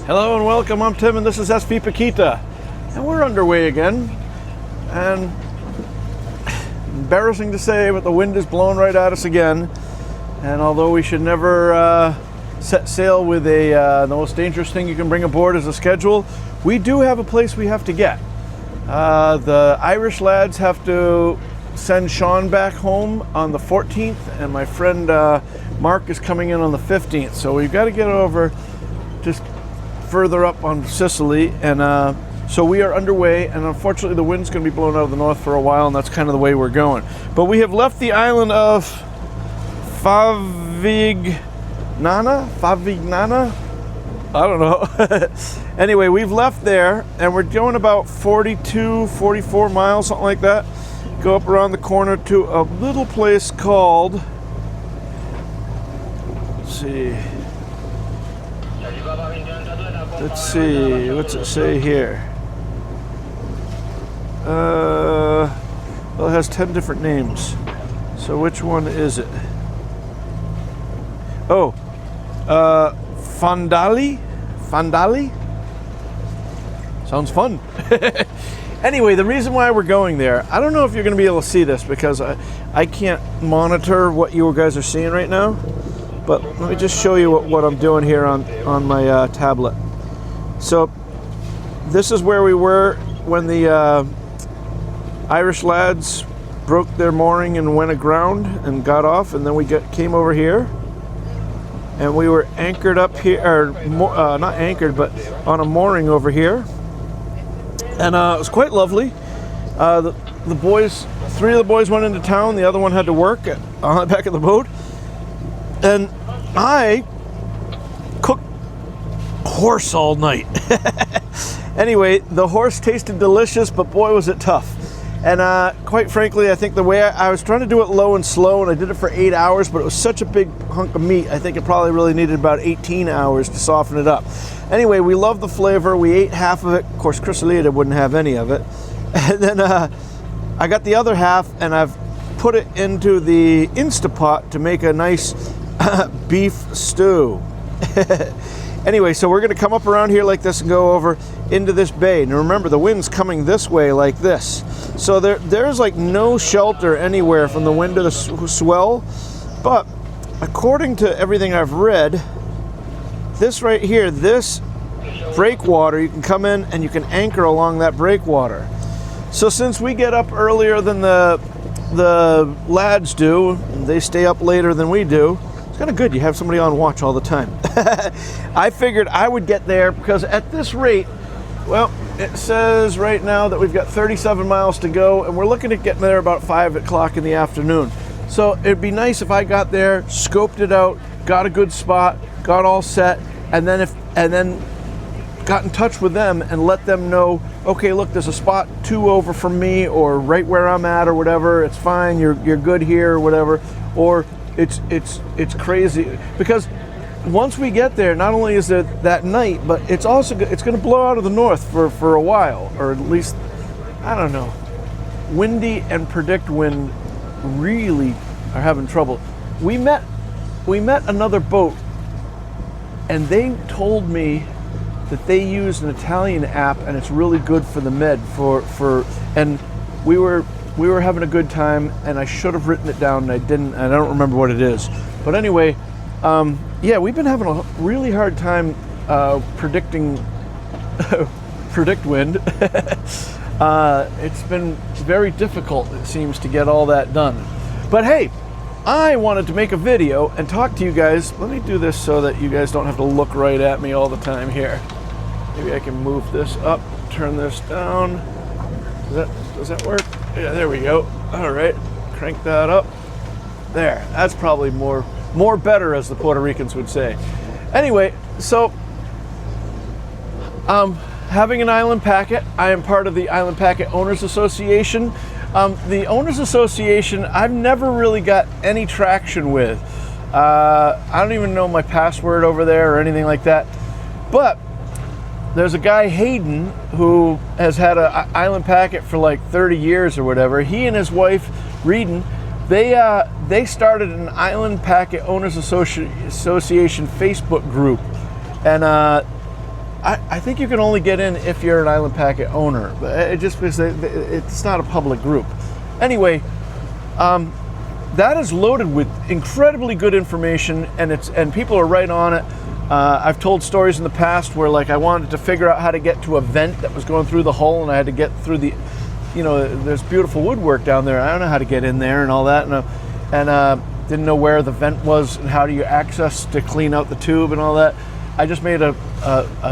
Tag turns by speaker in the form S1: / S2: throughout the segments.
S1: Hello and welcome, I'm Tim and this is SV Paquita. And we're underway again. And embarrassing to say, but the wind is blowing right at us again. And although we should never set sail with the most dangerous thing you can bring aboard is a schedule, we do have a place we have to get. The Irish lads have to send Sean back home on the 14th, and my friend Mark is coming in on the 15th. So we've got to get over just further up on Sicily, and so we are underway, and unfortunately the wind's going to be blowing out of the north for a while, and that's kind of the way we're going. But we have left the island of Favignana? I don't know. Anyway, we've left there, and we're going about 42, 44 miles, something like that. Go up around the corner to a little place called, let's see, what's it say here? Well, it has 10 different names. So which one is it? Oh, Fandali? Fandali? Sounds fun. Anyway, the reason why we're going there, I don't know if you're going to be able to see this because I can't monitor what you guys are seeing right now, but let me just show you what I'm doing here on my tablet. So this is where we were when the Irish lads broke their mooring and went aground and got off, and then we came over here, and we were anchored up here, or not anchored, but on a mooring over here. And it was quite lovely. The boys, 3 of the boys went into town. The other one had to work on the back of the boat. And I cooked horse all night. Anyway, the horse tasted delicious, but boy was it tough. And quite frankly, I think the way I was trying to do it low and slow, and I did it for 8 hours, but it was such a big hunk of meat, I think it probably really needed about 18 hours to soften it up. Anyway, we love the flavor. We ate half of it. Of course, Chrysalida wouldn't have any of it. And then I got the other half, and I've put it into the Instapot to make a nice beef stew. Anyway, so we're going to come up around here like this and go over into this bay. Now remember, the wind's coming this way like this. So there's like no shelter anywhere from the wind to the swell. But according to everything I've read, this right here, this breakwater, you can come in and you can anchor along that breakwater. So since we get up earlier than the lads do, they stay up later than we do, it's kind of good. You have somebody on watch all the time. I figured I would get there because at this rate, well, it says right now that we've got 37 miles to go, and we're looking at getting there about 5 o'clock in the afternoon. So it'd be nice if I got there, scoped it out, got a good spot, got all set, and then got in touch with them and let them know, okay, look, there's a spot 2 over from me, or right where I'm at, or whatever. It's fine. You're good here, or whatever. Or it's crazy because once we get there, not only is there that night, but it's also it's going to blow out of the north for a while, or at least, I don't know. Windy and predict wind really are having trouble. We met another boat, and they told me that they use an Italian app, and it's really good for the med and we were having a good time, and I should have written it down, and I didn't. I don't remember what it is. But anyway, yeah, we've been having a really hard time predicting predict wind. It's been very difficult, it seems, to get all that done. But hey, I wanted to make a video and talk to you guys. Let me do this so that you guys don't have to look right at me all the time here. Maybe I can move this up, turn this down. Does that work? Yeah, there we go. All right, crank that up. There, that's probably more better, as the Puerto Ricans would say. Anyway, so having an island packet, I am part of the Island Packet Owners Association. The Owners Association, I've never really got any traction with. I don't even know my password over there or anything like that. But there's a guy, Hayden, who has had an island packet for like 30 years or whatever. He and his wife, Reedon, they started an Island Packet Owners Association Facebook group. And I think you can only get in if you're an Island Packet owner. It just because it's not a public group. Anyway, that is loaded with incredibly good information, and people are right on it. I've told stories in the past where, like, I wanted to figure out how to get to a vent that was going through the hull, and I had to get through the, there's beautiful woodwork down there. I don't know how to get in there and all that, and didn't know where the vent was and how do you access to clean out the tube and all that. I just made a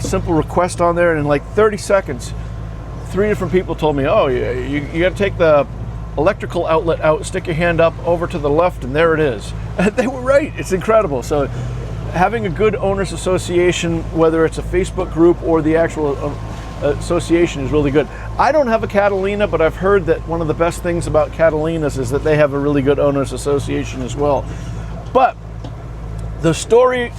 S1: simple request on there, and in like 30 seconds, 3 different people told me, oh, you got to take the electrical outlet out, stick your hand up over to the left, and there it is. And they were right. It's incredible. So having a good owners association, whether it's a Facebook group or the actual association, is really good. I don't have a Catalina, but I've heard that one of the best things about Catalinas is that they have a really good owners association as well. But the story,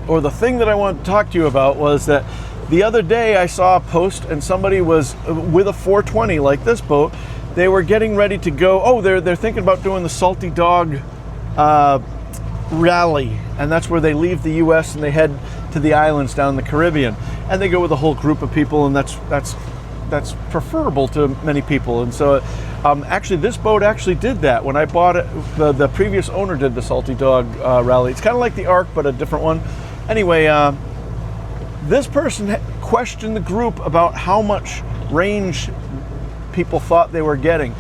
S1: or the thing that I wanted to talk to you about, was that the other day I saw a post and somebody was with a 420 like this boat. They were getting ready to go, they're thinking about doing the Salty Dog rally, and that's where they leave the US and they head to the islands down in the Caribbean, and they go with a whole group of people, and that's preferable to many people. And so actually this boat actually did that. When I bought it, the previous owner did the Salty Dog rally. It's kind of like the Ark, but a different one. Anyway, this person questioned the group about how much range people thought they were getting,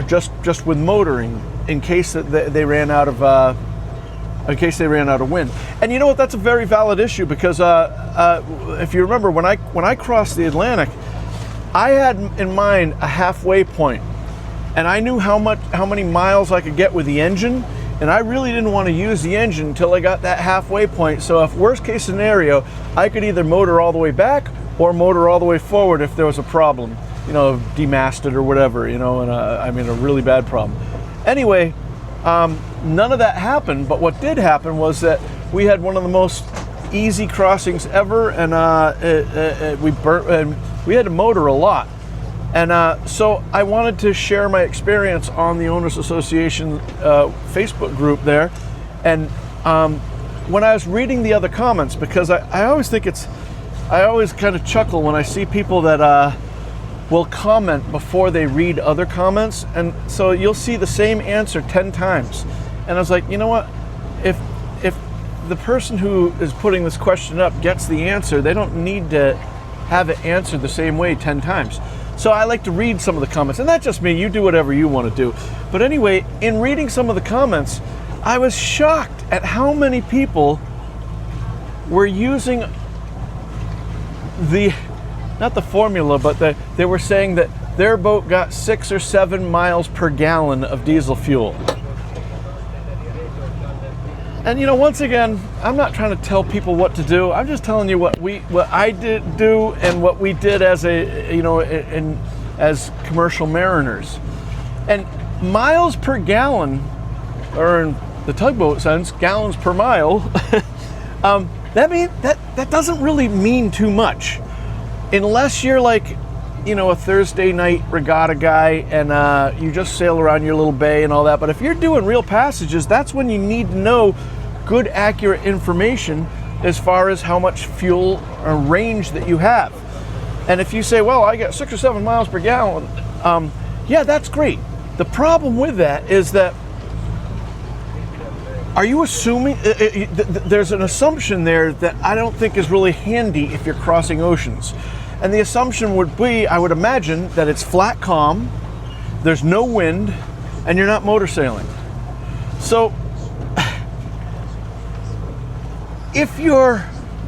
S1: just with motoring, in case that they ran out of wind. And you know what? That's a very valid issue, because if you remember, when I crossed the Atlantic, I had in mind a halfway point, and I knew how many miles I could get with the engine. And I really didn't want to use the engine until I got that halfway point. So if worst case scenario, I could either motor all the way back or motor all the way forward if there was a problem, demasted or whatever, and a really bad problem. Anyway, none of that happened, but what did happen was that we had one of the most easy crossings ever, and we had to motor a lot. And so I wanted to share my experience on the Owners Association Facebook group there. And when I was reading the other comments, because I always think I always kind of chuckle when I see people that will comment before they read other comments. And so you'll see the same answer 10 times. And I was like, you know what? If the person who is putting this question up gets the answer, they don't need to have it answered the same way 10 times. So I like to read some of the comments, and that's just me. You do whatever you want to do. But anyway, in reading some of the comments, I was shocked at how many people were using not the formula, but they were saying that their boat got 6 or 7 miles per gallon of diesel fuel. And once again, I'm not trying to tell people what to do. I'm just telling you what I did do and what we did as as commercial mariners. And miles per gallon, or in the tugboat sense, gallons per mile, that doesn't really mean too much, unless you're like, a Thursday night regatta guy and you just sail around your little bay and all that. But if you're doing real passages, that's when you need to know good, accurate information as far as how much fuel or range that you have. And if you say, well, I get 6 or 7 miles per gallon, yeah, that's great. The problem with that is that, are you assuming, there's an assumption there that I don't think is really handy if you're crossing oceans. And the assumption would be, I would imagine, that it's flat calm, there's no wind, and you're not motor sailing. So if you're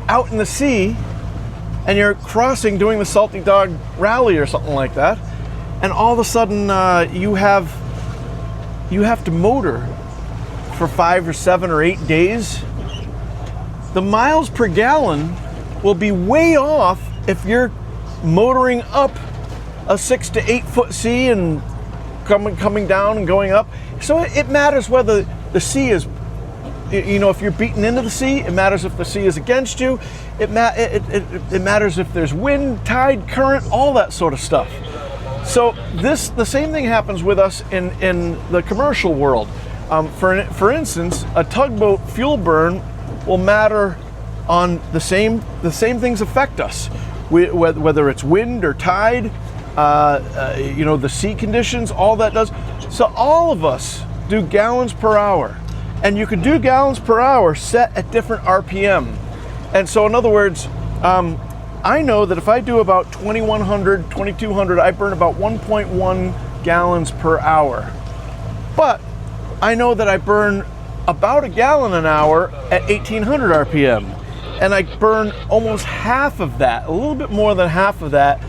S1: out in the sea and you're crossing, doing the Salty Dog rally or something like that, and all of a sudden you have to motor for 5 or 7 or 8 days, the miles per gallon will be way off if you're motoring up a 6 to 8 foot sea and coming down and going up. So it matters whether the sea is, if you're beaten into the sea. It matters if the sea is against you. It matters if there's wind, tide, current, all that sort of stuff. So the same thing happens with us in the commercial world. For instance, a tugboat fuel burn will matter on the same things affect us, whether it's wind or tide, you know, the sea conditions, all that does. So all of us do gallons per hour, and you can do gallons per hour set at different RPM. And so in other words, I know that if I do about 2100, 2200, I burn about 1.1 gallons per hour. But I know that I burn about a gallon an hour at 1800 RPM. And I burn almost half of that, a little bit more than half of that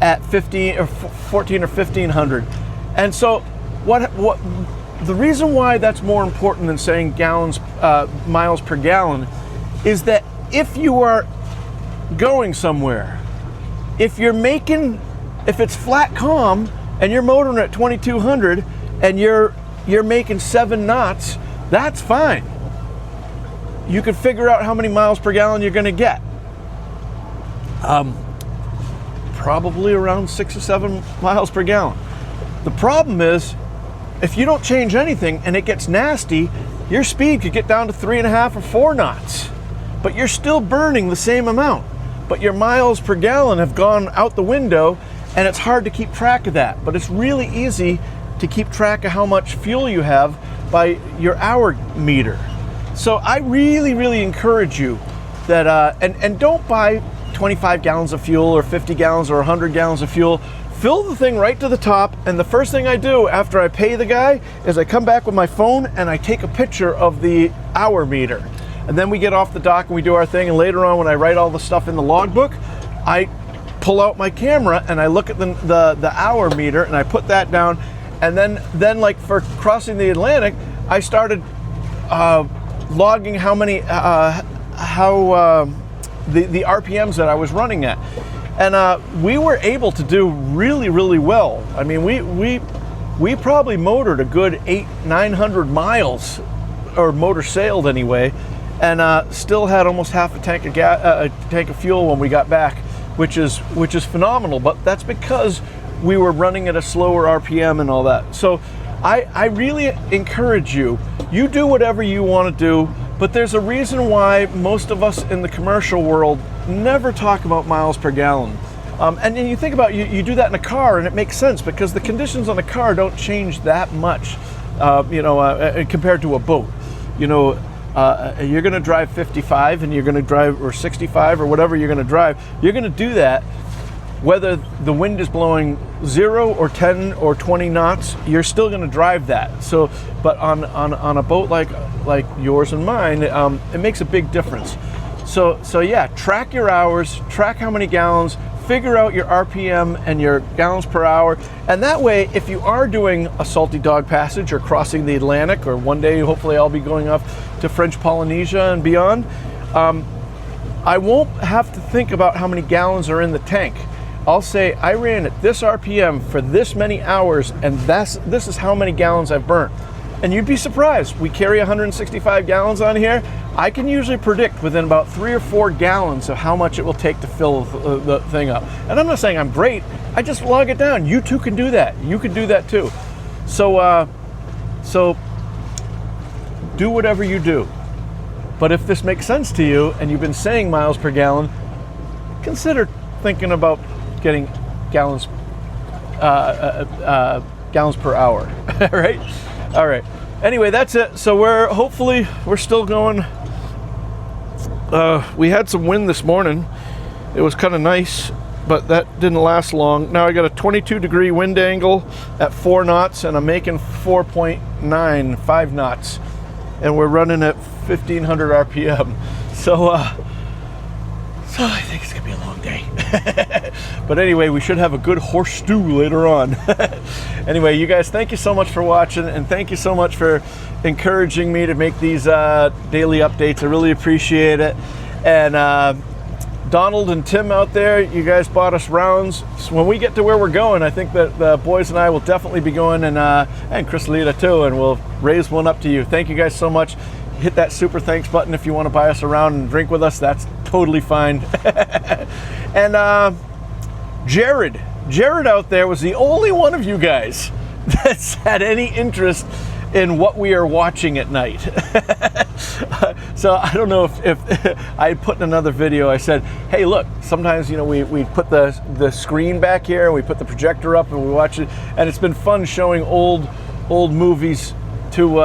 S1: at 15 or 14 or 1500. And so what the reason why that's more important than saying gallons, miles per gallon, is that if you are going somewhere, if it's flat calm and you're motoring at 2200 and you're making 7 knots, that's fine. You can figure out how many miles per gallon you're going to get. Probably around 6 or 7 miles per gallon. The problem is, if you don't change anything and it gets nasty, your speed could get down to 3.5 or 4 knots, but you're still burning the same amount. But your miles per gallon have gone out the window, and it's hard to keep track of that. But it's really easy to keep track of how much fuel you have by your hour meter. So I really encourage you that, and don't buy 25 gallons of fuel or 50 gallons or 100 gallons of fuel. Fill the thing right to the top, and the first thing I do after I pay the guy is I come back with my phone and I take a picture of the hour meter. And then we get off the dock and we do our thing, and later on when I write all the stuff in the logbook, I pull out my camera and I look at the hour meter and I put that down. And then like for crossing the Atlantic, I started logging how many the RPMs that I was running at, and we were able to do really well. I mean, we probably motored a good 800-900 miles, or motor sailed anyway, and still had almost half a tank of fuel when we got back, which is phenomenal. But that's because we were running at a slower RPM and all that. So I really encourage you do whatever you want to do, but there's a reason why most of us in the commercial world never talk about miles per gallon. And then you think about, you do that in a car, and it makes sense because the conditions on the car don't change that much, compared to a boat. You know, you're going to drive 55 and you're going to drive, or 65 or whatever you're going to drive. You're going to do that whether the wind is blowing 0 or 10 or 20 knots, you're still going to drive that. So, but on a boat like yours and mine, it makes a big difference. So yeah, track your hours, track how many gallons, figure out your RPM and your gallons per hour, and that way, if you are doing a salty dog passage or crossing the Atlantic, or one day hopefully I'll be going up to French Polynesia and beyond, I won't have to think about how many gallons are in the tank. I'll say I ran at this RPM for this many hours, and this is how many gallons I've burnt. And you'd be surprised. We carry 165 gallons on here. I can usually predict within about 3 or 4 gallons of how much it will take to fill the thing up. And I'm not saying I'm great. I just log it down. You too can do that. You can do that too. So do whatever you do. But if this makes sense to you and you've been saying miles per gallon, consider thinking about getting gallons per hour. Right? All right. Anyway, that's it. So we're still going. We had some wind this morning. It was kind of nice, but that didn't last long. Now I got a 22-degree wind angle at 4 knots, and I'm making 4.95 knots, and we're running at 1500 RPM. So I think it's gonna be a long day. But anyway, we should have a good horse stew later on. Anyway, you guys, thank you so much for watching, and thank you so much for encouraging me to make these daily updates. I really appreciate it. And Donald and Tim out there, you guys bought us rounds. So when we get to where we're going, I think that the boys and I will definitely be going, and Chris Lita too, and we'll raise one up to you. Thank you guys so much. Hit that super thanks button if you want to buy us around and drink with us. That's totally fine. And Jared out there was the only one of you guys that's had any interest in what we are watching at night. So I don't know if I put in another video, I said, hey, look, sometimes, you know, we put the screen back here, and we put the projector up, and we watch it, and it's been fun showing old movies to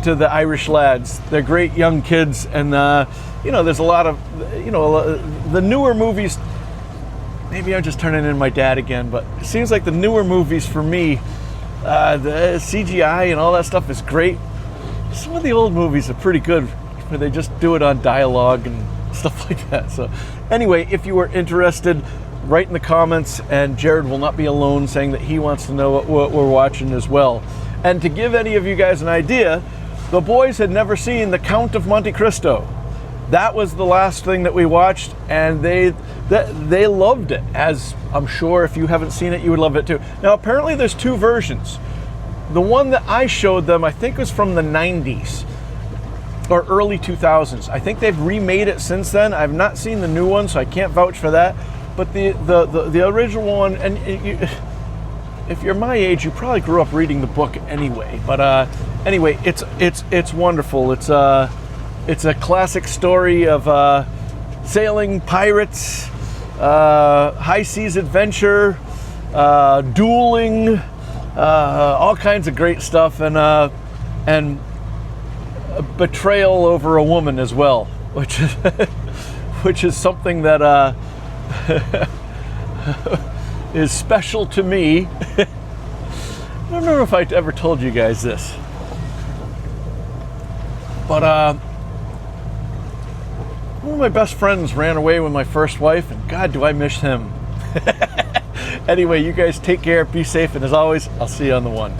S1: the Irish lads. They're great young kids, and you know, there's a lot of, you know, the newer movies. Maybe I'm just turning in my dad again, but it seems like the newer movies for me, the CGI and all that stuff is great. Some of the old movies are pretty good, where they just do it on dialogue and stuff like that. So anyway, if you are interested, write in the comments, and Jared will not be alone saying that he wants to know what we're watching as well. And to give any of you guys an idea, the boys had never seen The Count of Monte Cristo. That was the last thing that we watched, and they loved it, as I'm sure if you haven't seen it, you would love it too. Now, apparently there's two versions. The one that I showed them, I think, was from the 90s or early 2000s. I think they've remade it since then. I've not seen the new one, so I can't vouch for that. But the original one, and if you're my age, you probably grew up reading the book anyway. But anyway, it's wonderful. It's a classic story of sailing, pirates, high seas adventure, dueling, all kinds of great stuff, and a betrayal over a woman as well, which is something that is special to me. I don't know if I ever told you guys this, but one of my best friends ran away with my first wife, and God, do I miss him. Anyway, you guys take care, be safe, and as always, I'll see you on the one.